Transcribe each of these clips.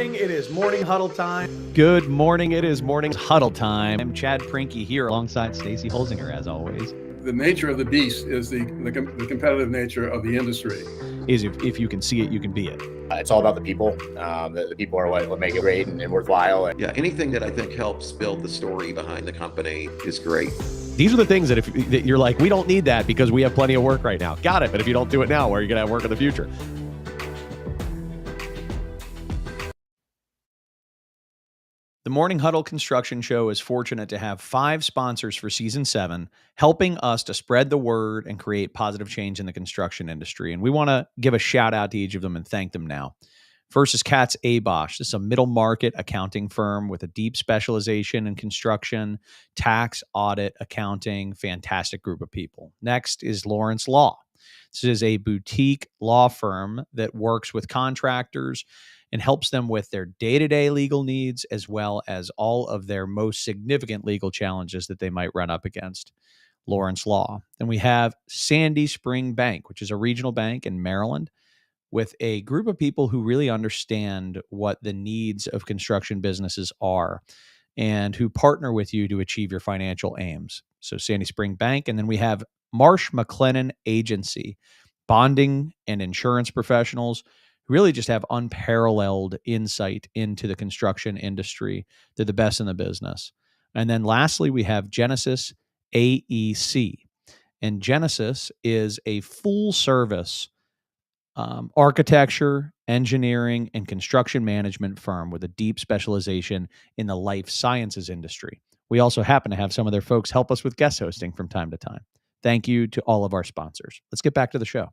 morning. It is morning huddle time. Good morning. It is morning huddle time. I'm Chad Prinky here alongside Stacy Holzinger, as always. The nature of the beast is the competitive nature of the industry. Is if you can see it, you can be it. It's all about the people. The people are what make it great and worthwhile. Yeah, anything that I think helps build the story behind the company is great. These are the things that that you're like, we don't need that because we have plenty of work right now. Got it. But if you don't do it now, where are you going to have work in the future? The Morning Huddle Construction Show is fortunate to have 5 sponsors for Season 7, helping us to spread the word and create positive change in the construction industry. And we want to give a shout out to each of them and thank them now. First is Katz Abosch. This is a middle market accounting firm with a deep specialization in construction, tax, audit, accounting, fantastic group of people. Next is Lawrence Law. This is a boutique law firm that works with contractors and helps them with their day-to-day legal needs as well as all of their most significant legal challenges that they might run up against. Lawrence Law. Then we have Sandy Spring Bank, which is a regional bank in Maryland with a group of people who really understand what the needs of construction businesses are and who partner with you to achieve your financial aims. So Sandy Spring Bank. And then we have Marsh McLennan Agency, bonding and insurance professionals who really just have unparalleled insight into the construction industry. They're the best in the business. And then lastly, we have Genesis AEC. And Genesis is a full service architecture, engineering, and construction management firm with a deep specialization in the life sciences industry. We also happen to have some of their folks help us with guest hosting from time to time. Thank you to all of our sponsors. Let's get back to the show.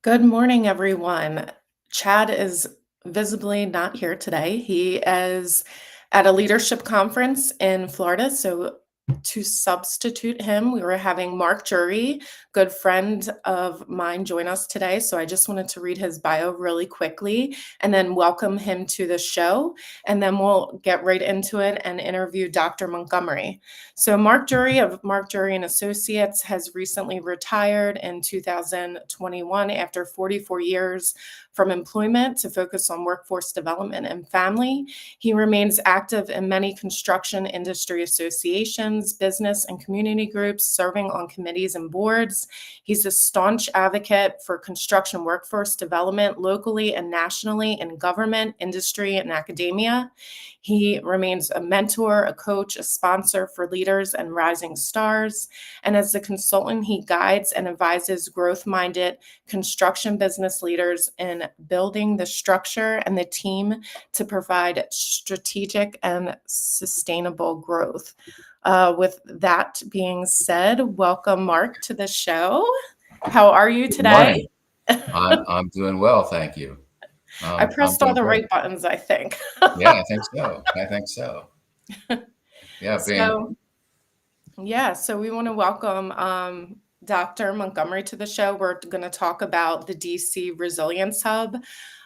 Good morning, everyone. Chad is visibly not here today. He is at a leadership conference in Florida. So to substitute him, we were having Mark Jury, good friend of mine, join us today. So I just wanted to read his bio really quickly and then welcome him to the show. And then we'll get right into it and interview Dr. Montgomery. So Mark Jury of Mark Jury and Associates has recently retired in 2021 after 44 years from employment to focus on workforce development and family. He remains active in many construction industry associations, business and community groups, serving on committees and boards. He's a staunch advocate for construction workforce development locally and nationally in government, industry, and academia. He remains a mentor, a coach, a sponsor for leaders and rising stars. And as a consultant, he guides and advises growth-minded construction business leaders in building the structure and the team to provide strategic and sustainable growth. With that being said, welcome, Mark, to the show. How are you today? I'm doing well, thank you. I pressed all the right buttons, I think. Yeah, I think so. Yeah. So we want to welcome Dr. Montgomery to the show. We're going to talk about the DC Resilience Hub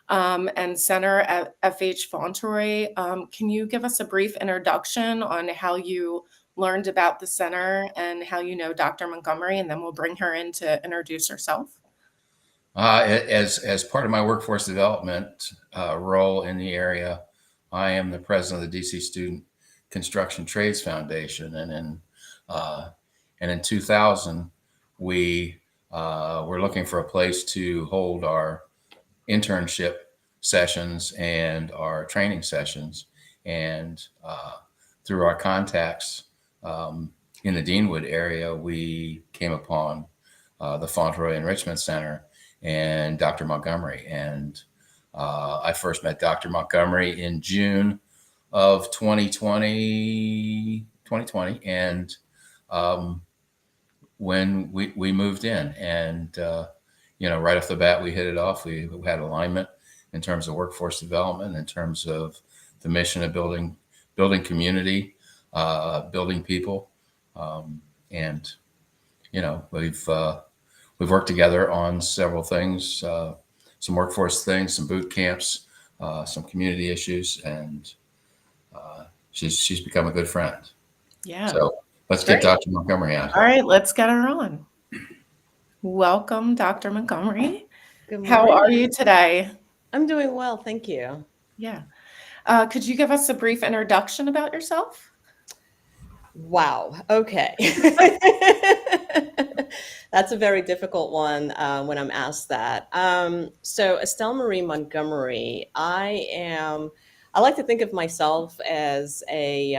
and Center at FH Fauntleroy. Can you give us a brief introduction on how you learned about the center and how you know Dr. Montgomery, and then we'll bring her in to introduce herself? As part of my workforce development role in the area, I am the president of the DC Student Construction Trades Foundation, and in 2000 we were looking for a place to hold our internship sessions and our training sessions, and through our contacts in the Deanwood area, we came upon the Fauntleroy Enrichment Center and Dr. Montgomery. And I first met Dr. Montgomery in June of 2020. And when we moved in, and right off the bat, we hit it off. We had alignment in terms of workforce development, in terms of the mission of building community, building people. And we've worked together on several things, some workforce things, some boot camps, some community issues, and she's become a good friend. Yeah. So let's get Dr. Montgomery on. All right, let's get her on. Welcome, Dr. Montgomery. Good morning. How are you today? I'm doing well, thank you. Yeah. Could you give us a brief introduction about yourself? Wow. Okay. That's a very difficult one when I'm asked that. So Estelle Marie Montgomery, I like to think of myself as a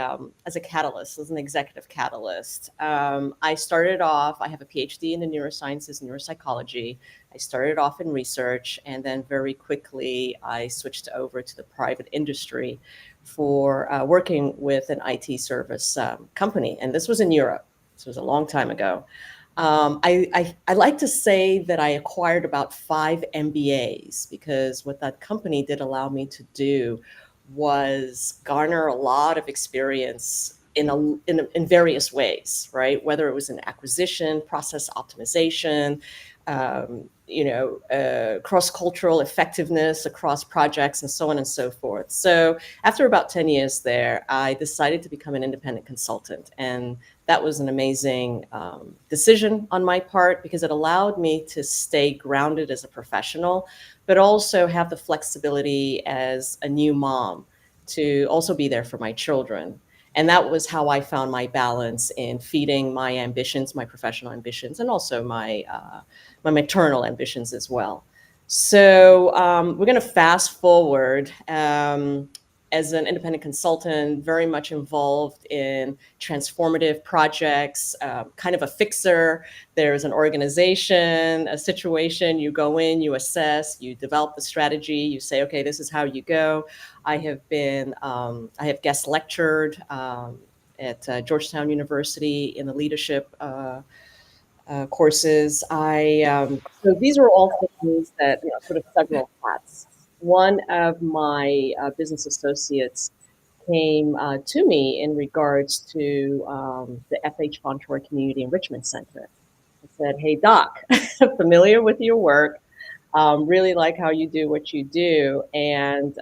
catalyst, as an executive catalyst. I started off, I have a PhD in the neurosciences, neuropsychology. I started off in research, and then very quickly I switched over to the private industry for working with an IT service company. And this was in Europe. This was a long time ago. I like to say that I acquired about 5 MBAs because what that company did allow me to do was garner a lot of experience in various ways, right? Whether it was in acquisition, process optimization, cross-cultural effectiveness across projects, and so on and so forth. So after about 10 years there, I decided to become an independent consultant. And that was an amazing decision on my part because it allowed me to stay grounded as a professional, but also have the flexibility as a new mom to also be there for my children. And that was how I found my balance in feeding my ambitions, my professional ambitions, and also my maternal ambitions as well. So we're going to fast forward. As an independent consultant, very much involved in transformative projects, kind of a fixer. There's an organization, a situation, you go in, you assess, you develop the strategy, you say, okay, this is how you go. I have guest lectured at Georgetown University in the leadership courses. So these are all things that, sort of several hats. One of my business associates came to me in regards to the FH Fontour Community Enrichment Center. I said, hey, Doc, familiar with your work, really like how you do what you do. And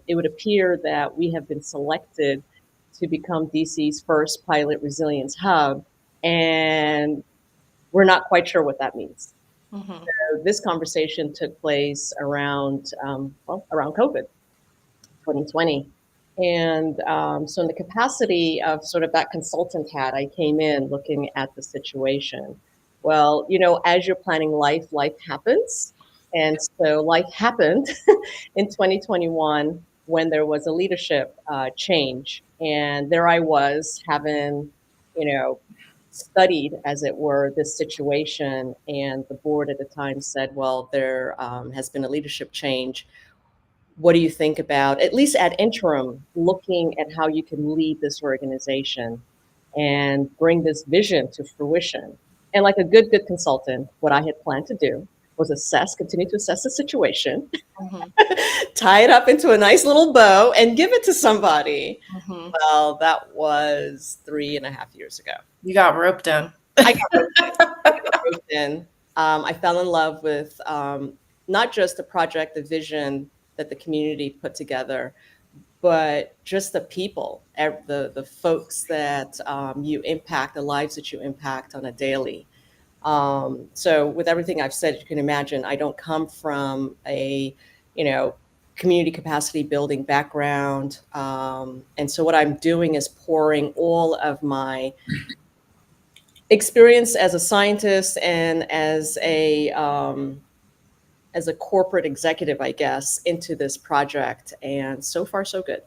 it would appear that we have been selected to become DC's first pilot resilience hub. And we're not quite sure what that means. Mm-hmm. So this conversation took place around COVID, 2020. And so in the capacity of sort of that consultant hat, I came in looking at the situation. Well, as you're planning life happens. And so life happened in 2021 when there was a leadership change. And there I was having, studied, as it were, this situation. And the board at the time said, well, there has been a leadership change. What do you think about, at least at interim, looking at how you can lead this organization and bring this vision to fruition? And like a good consultant, what I had planned to do was continue to assess the situation, tie it up into a nice little bow, and give it to somebody. Mm-hmm. Well, that was 3.5 years ago. You got roped in. I got roped in. I fell in love with not just the project, the vision that the community put together, but just the people, the folks that you impact, the lives that you impact on a daily. So with everything I've said, you can imagine I don't come from a, community capacity building background. And so what I'm doing is pouring all of my experience as a scientist and as a corporate executive, I guess, into this project. And so far, so good.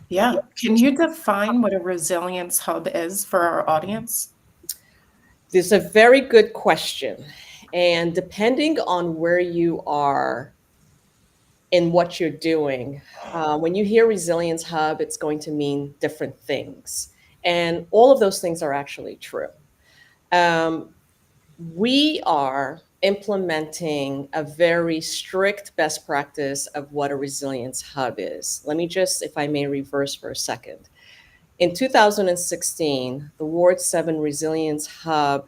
Yeah. Can you define what a resilience hub is for our audience? This is a very good question. And depending on where you are in what you're doing, when you hear resilience hub, it's going to mean different things. And all of those things are actually true. We are implementing a very strict best practice of what a resilience hub is. Let me just, if I may, reverse for a second. In 2016, the Ward 7 Resilience Hub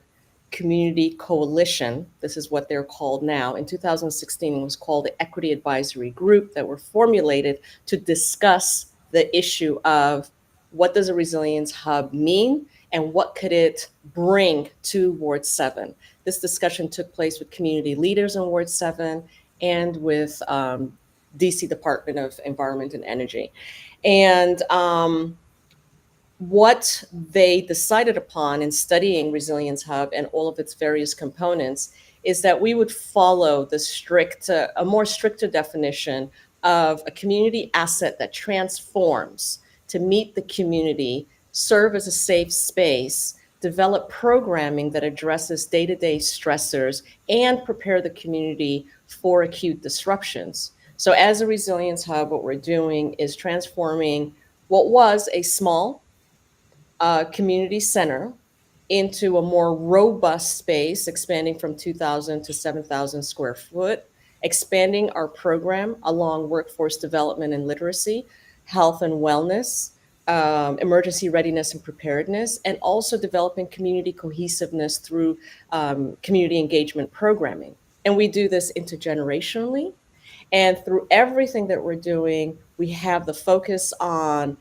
Community Coalition, this is what they're called now, in 2016 it was called the Equity Advisory Group, that were formulated to discuss the issue of what does a resilience hub mean and what could it bring to Ward 7. This discussion took place with community leaders in Ward 7 and with DC Department of Environment and Energy. And what they decided upon in studying Resilience Hub and all of its various components is that we would follow the a more stricter definition of a community asset that transforms to meet the community, serve as a safe space, develop programming that addresses day-to-day stressors, and prepare the community for acute disruptions. So as a Resilience Hub, what we're doing is transforming what was a small community center into a more robust space, expanding from 2,000 to 7,000 square foot, expanding our program along workforce development and literacy, health and wellness, emergency readiness and preparedness, and also developing community cohesiveness through community engagement programming. And we do this intergenerationally. And through everything that we're doing, we have the focus on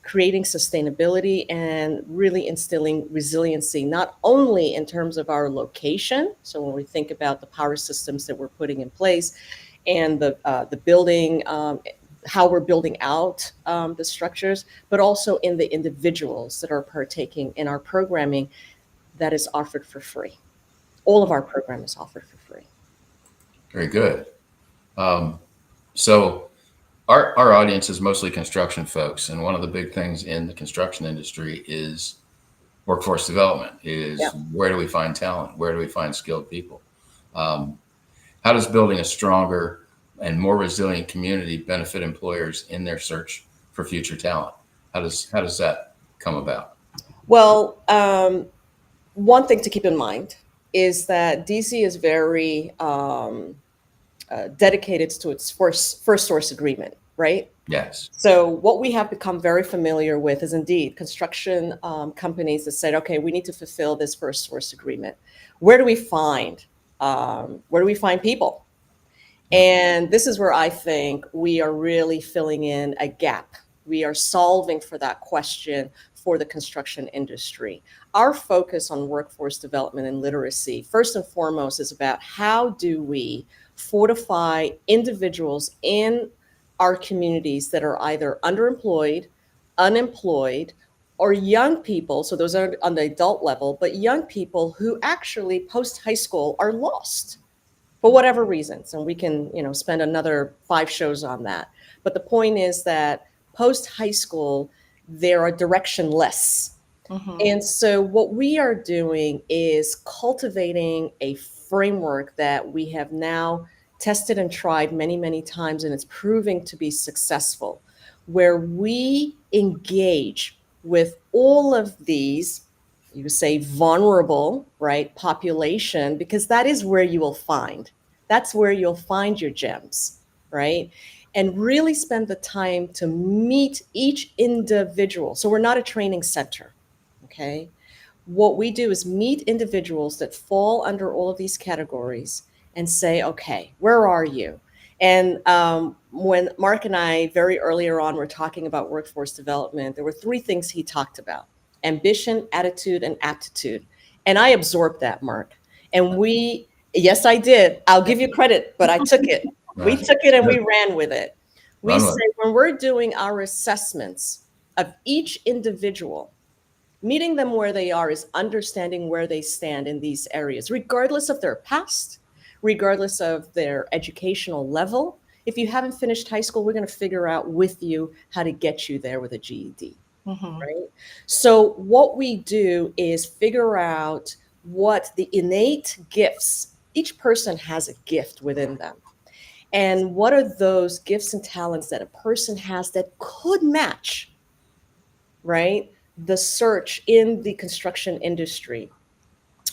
creating sustainability and really instilling resiliency, not only in terms of our location. So when we think about the power systems that we're putting in place and the building, how we're building out the structures, but also in the individuals that are partaking in our programming that is offered for free. All of our program is offered for free. Very good. So our audience is mostly construction folks, and one of the big things in the construction industry is workforce development. Where do we find talent? Where do we find skilled people? How does building a stronger and more resilient community benefit employers in their search for future talent? How does that come about? Well, one thing to keep in mind is that DC is very dedicated to its first source agreement, right? Yes. So what we have become very familiar with is indeed construction companies that said, okay, we need to fulfill this first source agreement. Where do we find people? And this is where I think we are really filling in a gap. We are solving for that question for the construction industry. Our focus on workforce development and literacy, first and foremost, is about how do we fortify individuals in our communities that are either underemployed, unemployed, or young people. So those are on the adult level, but young people who actually post high school are lost for whatever reasons. And we can, spend another 5 shows on that. But the point is that post high school, they are directionless. Mm-hmm. And so what we are doing is cultivating a framework that we have now tested and tried many, many times, and it's proving to be successful, where we engage with all of these, you say vulnerable, right, population, because that is where that's where you'll find your gems, right? And really spend the time to meet each individual. So we're not a training center, okay? What we do is meet individuals that fall under all of these categories and say, okay, where are you? And when Mark and I very earlier on were talking about workforce development, there were 3 things he talked about: ambition, attitude, and aptitude. And I absorbed that, Mark. And yes, I did. I'll give you credit, but I took it. We took it and we ran with it. We say when we're doing our assessments of each individual, meeting them where they are is understanding where they stand in these areas, regardless of their past, regardless of their educational level. If you haven't finished high school, we're going to figure out with you how to get you there with a GED, right? So what we do is figure out what the innate gifts, each person has a gift within them. And what are those gifts and talents that a person has that could match, right, the search in the construction industry,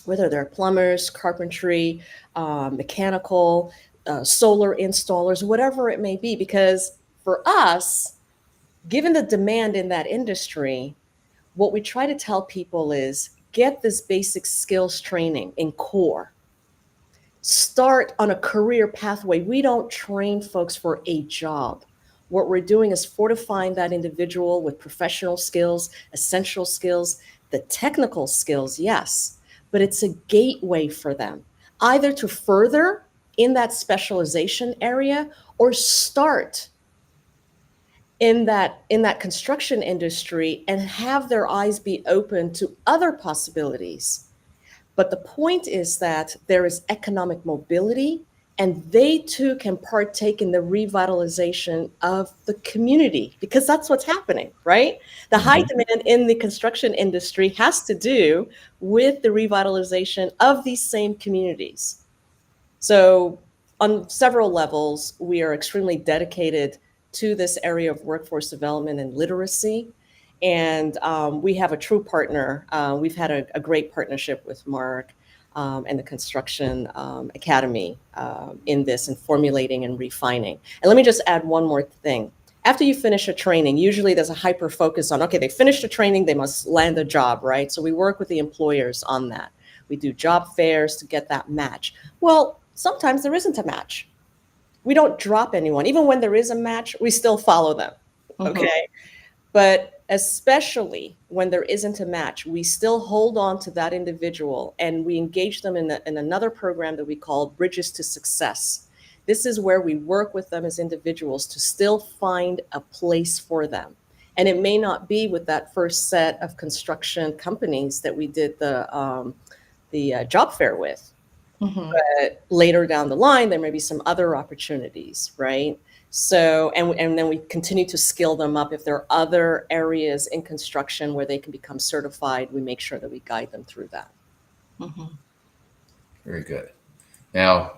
whether they're plumbers, carpentry, mechanical, solar installers, whatever it may be. Because for us, given the demand in that industry, what we try to tell people is get this basic skills training in core. Start on a career pathway. We don't train folks for a job. What we're doing is fortifying that individual with professional skills, essential skills, the technical skills, yes, but it's a gateway for them, either to further in that specialization area or start in that construction industry and have their eyes be open to other possibilities. But the point is that there is economic mobility, and they too can partake in the revitalization of the community, because that's what's happening, right? The high demand in the construction industry has to do with the revitalization of these same communities. So on several levels, we are extremely dedicated to this area of workforce development and literacy. And we have a true partner. We've had a great partnership with Mark and the Construction Academy in this, and formulating and refining. And let me just add one more thing. After you finish a training, usually there's a hyper focus on, okay, they finished the training, they must land a job, right? So we work with the employers on that. We do job fairs to get that match. Well, sometimes there isn't a match. We don't drop anyone. Even when there is a match, we still follow them, okay? But especially when there isn't a match, we still hold on to that individual, and we engage them in another program that we call Bridges to Success. This is where we work with them as individuals to still find a place for them. And it may not be with that first set of construction companies that we did the job fair with. But later down the line, there may be some other opportunities, right? So, and then we continue to skill them up. If there are other areas in construction where they can become certified, we make sure that we guide them through that. Very good. Now,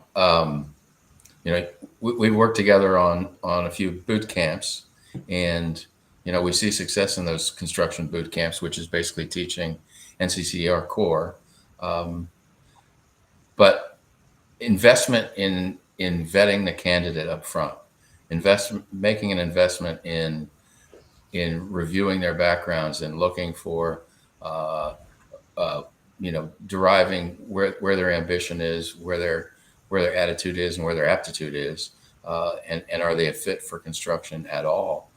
we work together on a few boot camps, and we see success in those construction boot camps, which is basically teaching NCCR core. But investment in vetting the candidate up front, making an investment in reviewing their backgrounds and looking for deriving where their ambition is, where their attitude is, and where their aptitude is, and are they a fit for construction at all,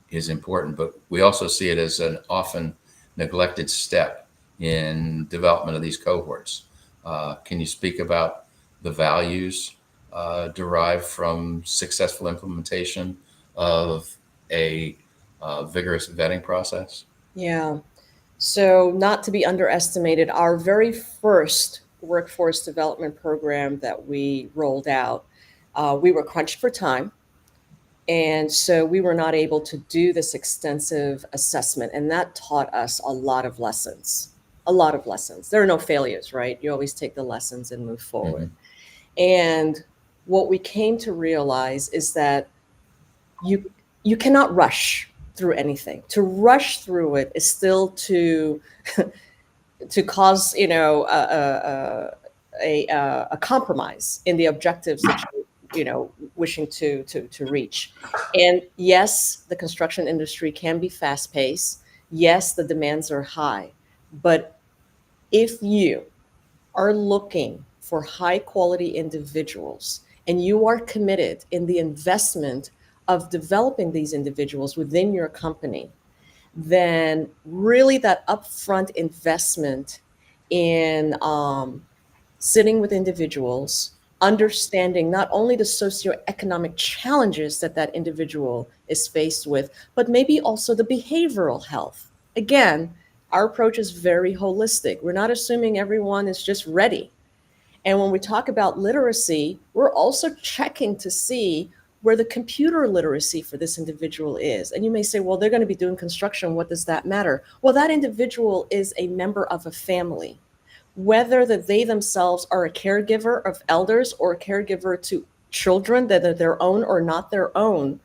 is important. But we also see it as an often neglected step in development of these cohorts. Can you speak about the values derived from successful implementation of a vigorous vetting process? Yeah. So not to be underestimated, our very first workforce development program that we rolled out, we were crunched for time. And so we were not able to do this extensive assessment. And that taught us a lot of lessons. There are no failures, right? You always take the lessons and move forward. And what we came to realize is that you cannot rush through anything. To rush through it is still to cause a compromise in the objectives that you wishing to reach. And yes, the construction industry can be fast paced. Yes, the demands are high, but if you are looking for high quality individuals and you are committed in the investment of developing these individuals within your company, then really that upfront investment in sitting with individuals, understanding not only the socioeconomic challenges that individual is faced with, but maybe also the behavioral health. Again, our approach is very holistic. We're not assuming everyone is just ready. And when we talk about literacy, we're also checking to see where the computer literacy for this individual is. And you may say, well, they're going to be doing construction. What does that matter? Well, that individual is a member of a family. Whether that they themselves are a caregiver of elders or a caregiver to children that are their own or not their own,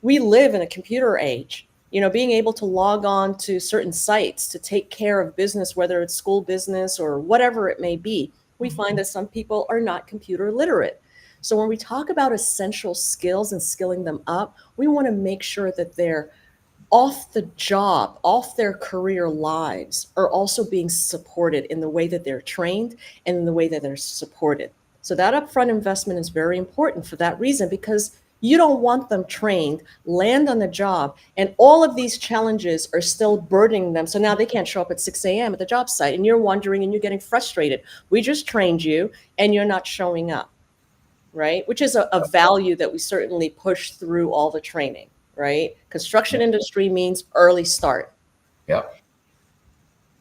we live in a computer age. Being able to log on to certain sites to take care of business, whether it's school business or whatever it may be, we find that some people are not computer literate. So when we talk about essential skills and skilling them up, we want to make sure that they're off the job, off their career lives, are also being supported in the way that they're trained and in the way that they're supported. So that upfront investment is very important for that reason, because you don't want them trained, land on the job, and all of these challenges are still burdening them. So now they can't show up at 6 a.m. at the job site, and you're wondering and you're getting frustrated. We just trained you and you're not showing up. right? Which is a value that we certainly push through all the training, right? Construction industry means early start. Yep.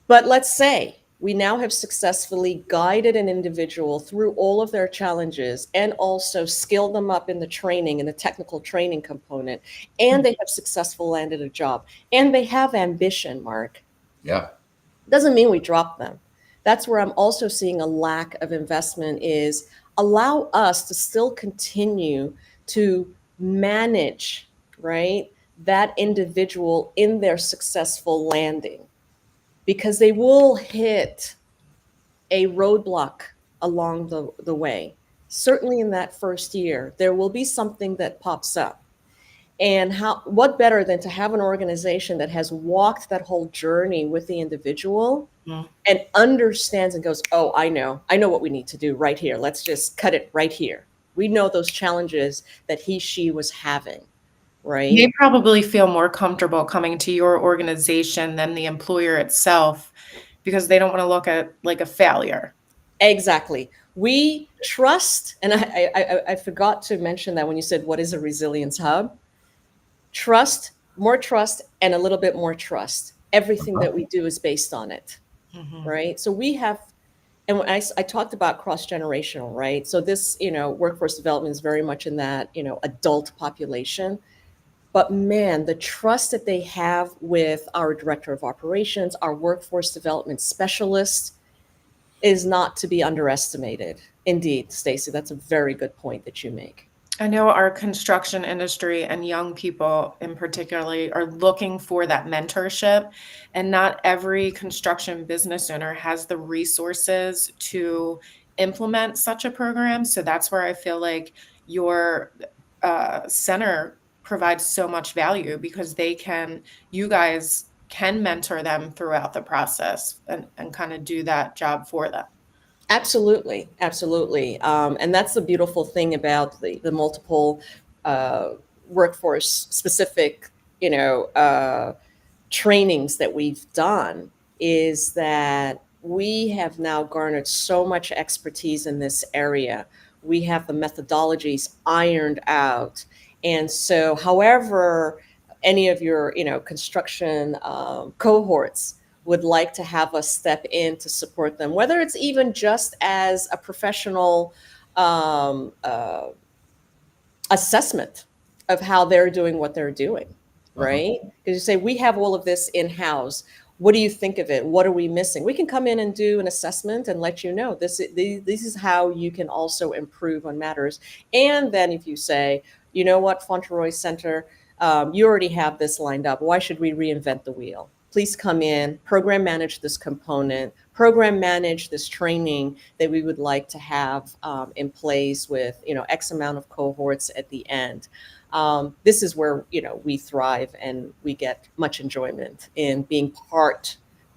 But let's say we now have successfully guided an individual through all of their challenges and also skilled them up in the training and the technical training component, and they have successfully landed a job and they have ambition, Mark. Yeah. Doesn't mean we drop them. That's where I'm also seeing a lack of investment is allow us to still continue to manage, right, that individual in their successful landing, because they will hit a roadblock along the way. Certainly in that first year, there will be something that pops up. And what better than to have an organization that has walked that whole journey with the individual and understands and goes, oh, I know what we need to do right here. Let's just cut it right here. We know those challenges that she was having, right? They probably feel more comfortable coming to your organization than the employer itself because they don't want to look at like a failure. Exactly. We trust, and I forgot to mention that when you said, what is a resilience hub? Trust, more trust, and a little bit more trust. Everything that we do is based on it, right? So we have, and when I talked about cross-generational, right? So this, workforce development is very much in that, adult population. But man, the trust that they have with our director of operations, our workforce development specialist, is not to be underestimated. Indeed, Stacy, that's a very good point that you make. I know our construction industry and young people in particular are looking for that mentorship, and not every construction business owner has the resources to implement such a program. So that's where I feel like your center provides so much value, because you guys can mentor them throughout the process and kind of do that job for them. Absolutely. And that's the beautiful thing about the multiple workforce specific, trainings that we've done, is that we have now garnered so much expertise in this area. We have the methodologies ironed out. And so however any of your, construction cohorts would like to have us step in to support them, whether it's even just as a professional assessment of how they're doing what they're doing, right? Because you say, we have all of this in-house. What do you think of it? What are we missing? We can come in and do an assessment and let you know, this is how you can also improve on matters. And then if you say, you know what, Fauntleroy Center, you already have this lined up. Why should we reinvent the wheel? Please come in, program manage this component, program manage this training that we would like to have in place with, X amount of cohorts at the end. This is where, we thrive and we get much enjoyment in being part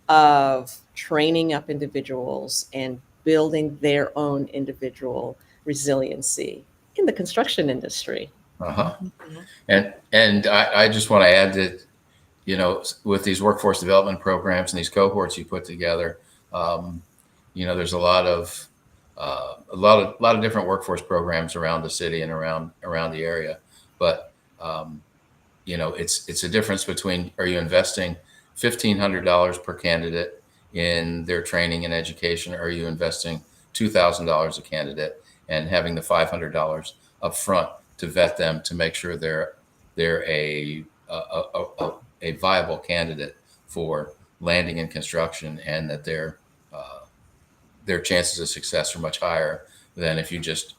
of training up individuals and building their own individual resiliency in the construction industry. And I just want to add that, with these workforce development programs and these cohorts you put together, there's a lot of different workforce programs around the city and around the area. But it's a difference between, are you investing $1,500 per candidate in their training and education, or are you investing $2,000 a candidate and having the $500 up front to vet them to make sure they're a viable candidate for landing in construction, and that their chances of success are much higher than if you just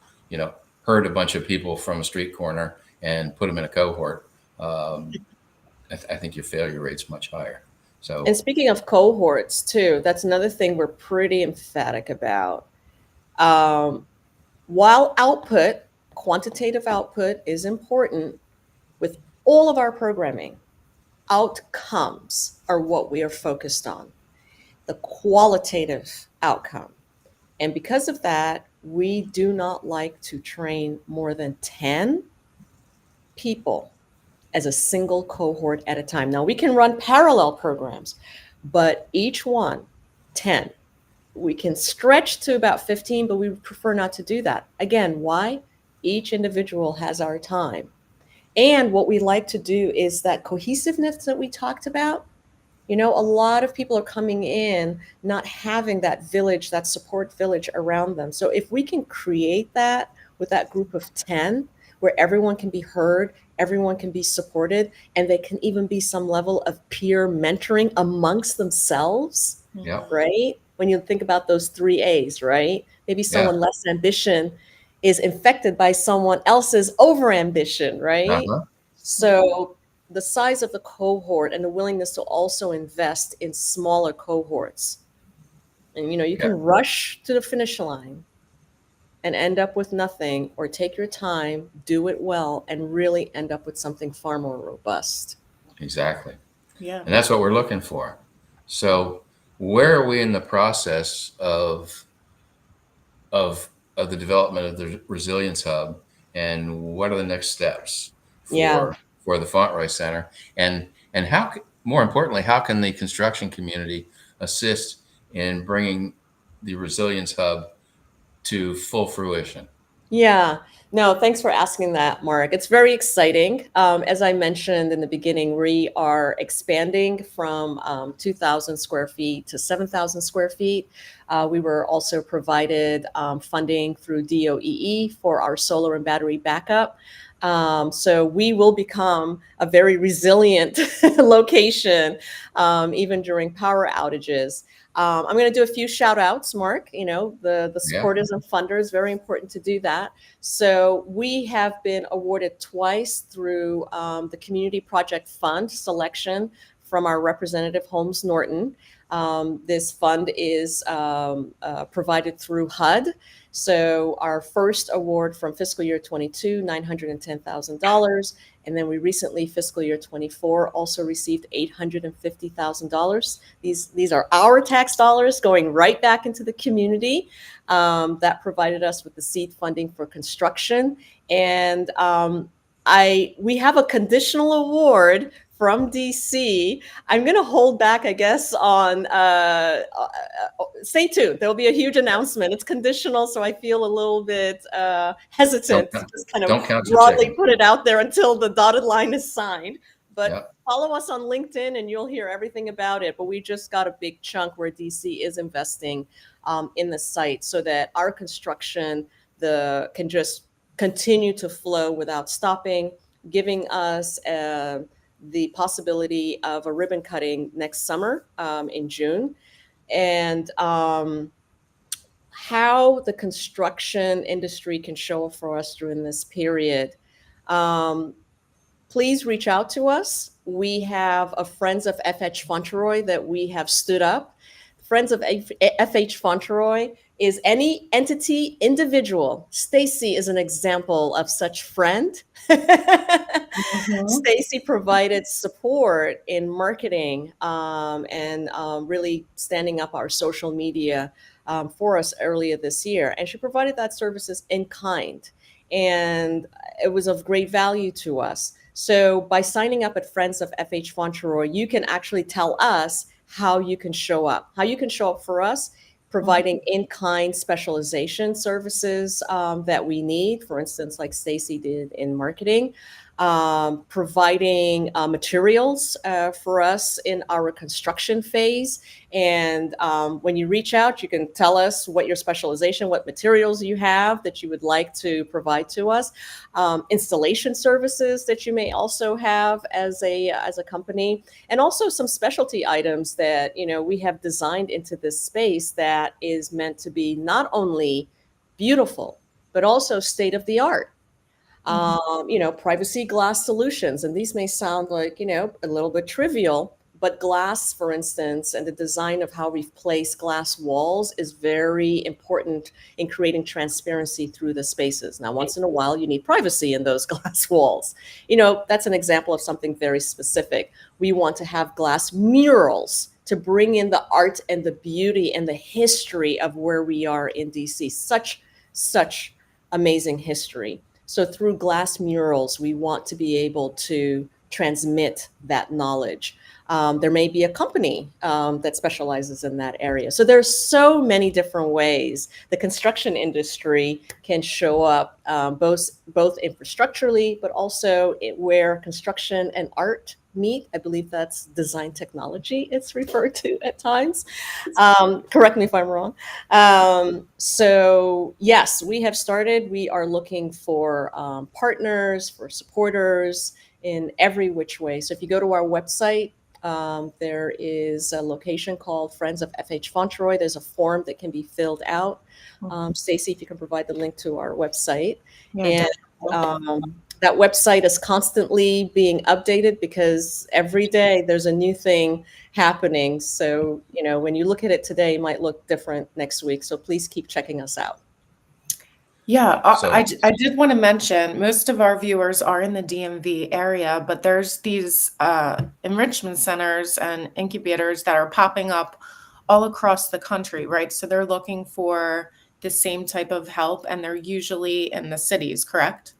herd a bunch of people from a street corner and put them in a cohort. I think your failure rate's much higher. So, and speaking of cohorts too, that's another thing we're pretty emphatic about. While quantitative output is important with all of our programming, outcomes are what we are focused on, the qualitative outcome. And because of that, we do not like to train more than 10 people as a single cohort at a time. Now, we can run parallel programs, but each one, 10. We can stretch to about 15, but we prefer not to do that. Again, why? Each individual has our time. And what we like to do is that cohesiveness that we talked about. You know, a lot of people are coming in not having that village, that support village around them. So if we can create that with that group of 10, where everyone can be heard, everyone can be supported, and they can even be some level of peer mentoring amongst themselves, Yep. right? When you think about those 3 A's, right? Maybe Yeah. someone less ambition is infected by someone else's over ambition, right? Uh-huh. So the size of the cohort and the willingness to also invest in smaller cohorts. And you know, you Yeah. can rush to the finish line and end up with nothing, or take your time, do it well, and really end up with something far more robust. Exactly. Yeah. And that's what we're looking for. So where are we in the process of the development of the Resilience Hub, and what are the next steps Yeah. for the Fauntleroy Center? And how, more importantly, how can the construction community assist in bringing the Resilience Hub to full fruition? Yeah, no, thanks for asking that, Mark. It's very exciting. As I mentioned in the beginning, we are expanding from 2,000 square feet to 7,000 square feet. We were also provided funding through DOEE for our solar and battery backup. So we will become a very resilient location, even during power outages. I'm going to do a few shout outs, Mark. You know, the supporters and funders, very important to do that. So we have been awarded twice through the Community Project Fund selection from our representative, Holmes Norton. This fund is provided through HUD. So our first award from fiscal year 22, $910,000. And then we recently, fiscal year 24, also received $850,000. These are our tax dollars going right back into the community. That provided us with the seed funding for construction. And we have a conditional award from DC. I'm going to hold back, I guess, on stay tuned. There'll be a huge announcement. It's conditional, so I feel a little bit hesitant to just kind of broadly put it out there until the dotted line is signed. But follow us on LinkedIn and you'll hear everything about it. But we just got a big chunk where DC is investing in the site so that our construction can just continue to flow without stopping, giving us the possibility of a ribbon cutting next summer in June. And how the construction industry can show up for us during this period. Please reach out to us. We have a Friends of FH Fauntleroy that we have stood up. Friends of FH Fauntleroy is any entity, individual. Stacy is an example of such friend. Stacy provided support in marketing and really standing up our social media for us earlier this year. And she provided that services in kind. And it was of great value to us. So by signing up at Friends of FH Fauntleroy, you can actually tell us how you can show up for us, providing in-kind specialization services that we need, for instance, like Stacy did in marketing, providing materials for us in our construction phase. And when you reach out, you can tell us what your specialization, what materials you have that you would like to provide to us, installation services that you may also have as a company, and also some specialty items that we have designed into this space that is meant to be not only beautiful but also state of the art. Privacy glass solutions. And these may sound like, a little bit trivial, but glass, for instance, and the design of how we've placed glass walls is very important in creating transparency through the spaces. Now, once in a while, you need privacy in those glass walls. That's an example of something very specific. We want to have glass murals to bring in the art and the beauty and the history of where we are in DC. Such amazing history. So through glass murals, we want to be able to transmit that knowledge. There may be a company that specializes in that area. So there's so many different ways the construction industry can show up, both infrastructurally, but also where construction and art meet. I believe that's design technology it's referred to at times. Correct me if I'm wrong. So yes, we have started. We are looking for partners, for supporters in every which way. So if you go to our website, there is a location called Friends of FH Fauntleroy. There's a form that can be filled out. Stacy, if you can provide the link to our website. Yeah, and that website is constantly being updated because every day there's a new thing happening. So, when you look at it today, it might look different next week. So please keep checking us out. Yeah, So- I did want to mention most of our viewers are in the DMV area, but there's these enrichment centers and incubators that are popping up all across the country, right? So they're looking for the same type of help, and they're usually in the cities, correct?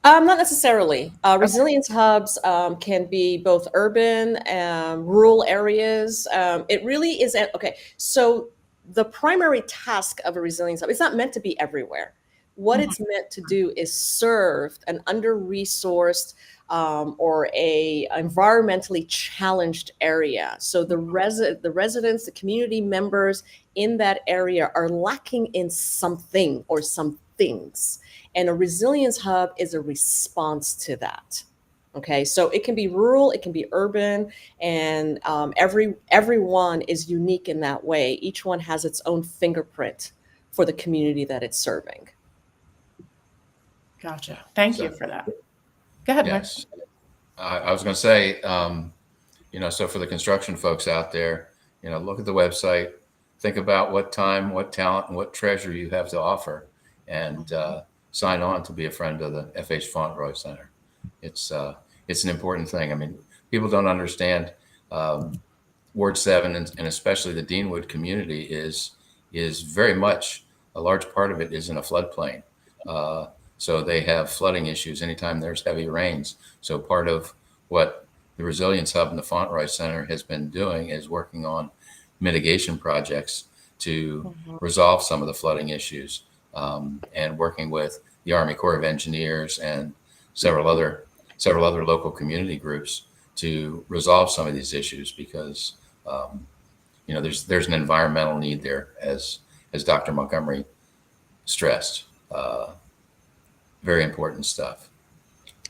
Not necessarily. Resilience hubs can be both urban and rural areas. It really is. Okay, so the primary task of a resilience hub, it's not meant to be everywhere. What it's meant to do is serve an under-resourced or a environmentally challenged area. So the residents, the community members in that area are lacking in something or some things. And a resilience hub is a response to that. Okay, so it can be rural, it can be urban, and everyone is unique in that way. Each one has its own fingerprint for the community that it's serving. Gotcha. Thank you for that. Go ahead, Mike. Yes. I was going to say, so for the construction folks out there, look at the website, think about what time, what talent, and what treasure you have to offer, and sign on to be a friend of the FH Fauntleroy Center. It's an important thing. I mean, people don't understand Ward 7 and especially the Deanwood community is very much, a large part of it is in a floodplain. So they have flooding issues anytime there's heavy rains. So part of what the Resilience Hub and the Fauntleroy Center has been doing is working on mitigation projects to resolve some of the flooding issues, and working with the Army Corps of Engineers and several other local community groups to resolve some of these issues because there's an environmental need there, as Dr. Montgomery stressed. Very important stuff.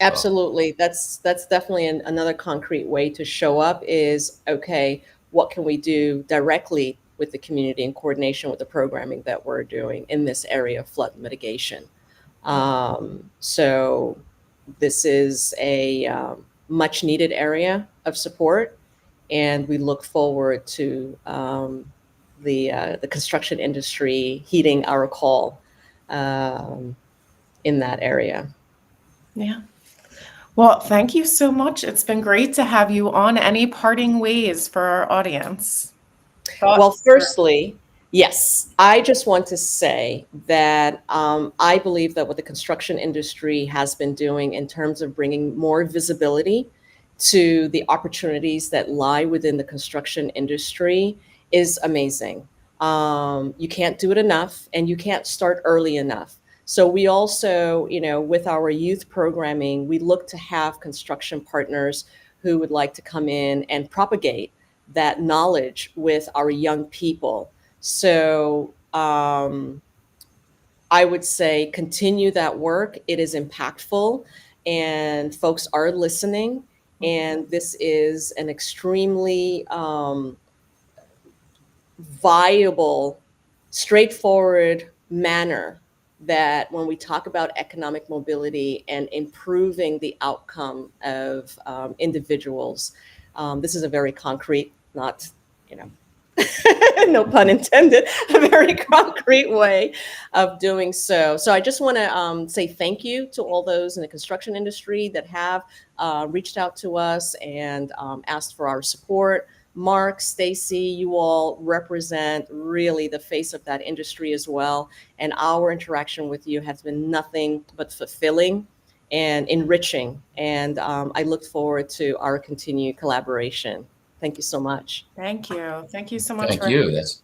Absolutely. That's definitely another concrete way to show up is, okay, what can we do directly with the community in coordination with the programming that we're doing in this area of flood mitigation? So this is a much needed area of support, and we look forward to the construction industry heeding our call in that area. Yeah. Well, thank you so much. It's been great to have you on. Any parting ways for our audience? Well, firstly, yes, I just want to say that I believe that what the construction industry has been doing in terms of bringing more visibility to the opportunities that lie within the construction industry is amazing. You can't do it enough, and you can't start early enough. So we also, with our youth programming, we look to have construction partners who would like to come in and propagate that knowledge with our young people. So I would say continue that work. It is impactful and folks are listening. And this is an extremely viable, straightforward manner that when we talk about economic mobility and improving the outcome of individuals, this is a very concrete, not, no pun intended, a very concrete way of doing so. So I just want to say thank you to all those in the construction industry that have reached out to us and asked for our support. Mark, Stacy, you all represent really the face of that industry as well. And our interaction with you has been nothing but fulfilling and enriching. And I look forward to our continued collaboration. Thank you so much. Thank you. Thank you so much Thank for you. That's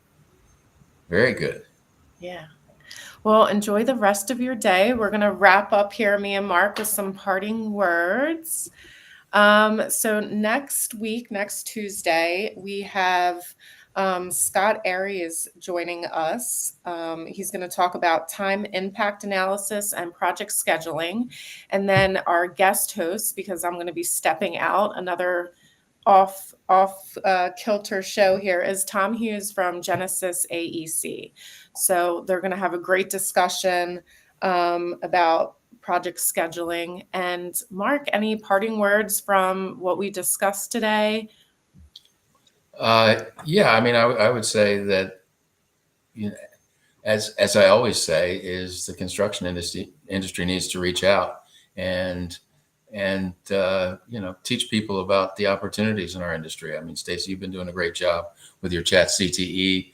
very good. Yeah. Well, enjoy the rest of your day. We're going to wrap up here, me and Mark, with some parting words. So next week, next Tuesday, we have Scott Aries joining us. He's going to talk about time impact analysis and project scheduling. And then our guest host, because I'm going to be stepping out, another off kilter show here, is Tom Hughes from Genesis AEC. So they're going to have a great discussion about project scheduling. And Mark, any parting words from what we discussed today? Yeah, I mean, I would say that, you know, as I always say, is the construction industry needs to reach out and teach people about the opportunities in our industry. I mean, Stacey, you've been doing a great job with your chat CTE,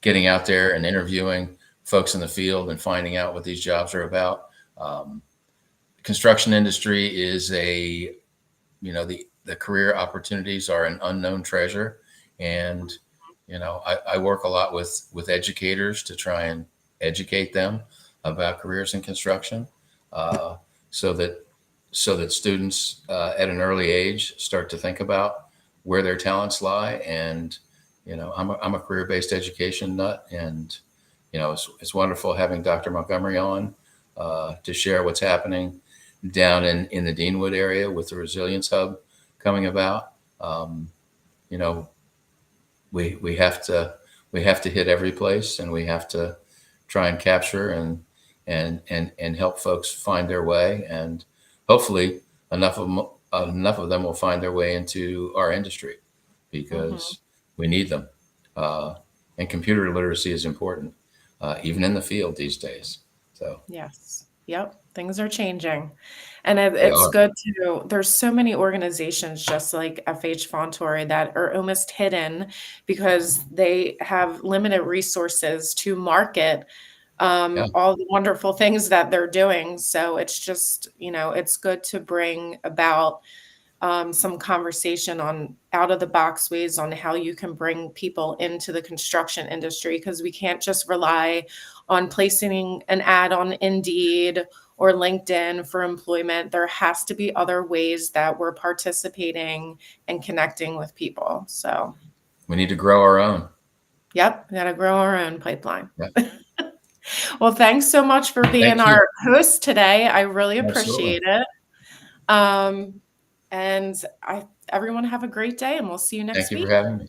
getting out there and interviewing folks in the field and finding out what these jobs are about. Construction industry is the career opportunities are an unknown treasure. And, I work a lot with educators to try and educate them about careers in construction, so that students at an early age start to think about where their talents lie. And, I'm a career-based education nut, and, it's wonderful having Dr. Montgomery on to share what's happening down in the Deanwood area with the Resilience Hub coming about. We have to hit every place, and we have to try and capture and help folks find their way, and hopefully enough of them will find their way into our industry, because we need them. And computer literacy is important, even in the field these days. So yes, yep, things are changing. And it's good to, there's so many organizations just like FH Fontori that are almost hidden because they have limited resources to market all the wonderful things that they're doing. So it's just, it's good to bring about some conversation on out of the box ways on how you can bring people into the construction industry, because we can't just rely on placing an ad on Indeed or LinkedIn for employment. There has to be other ways that we're participating and connecting with people. So we need to grow our own. Yep, we got to grow our own pipeline. Yep. Well, thanks so much for being our host today. I really appreciate it. And everyone have a great day, and we'll see you next week. Thank you for having me.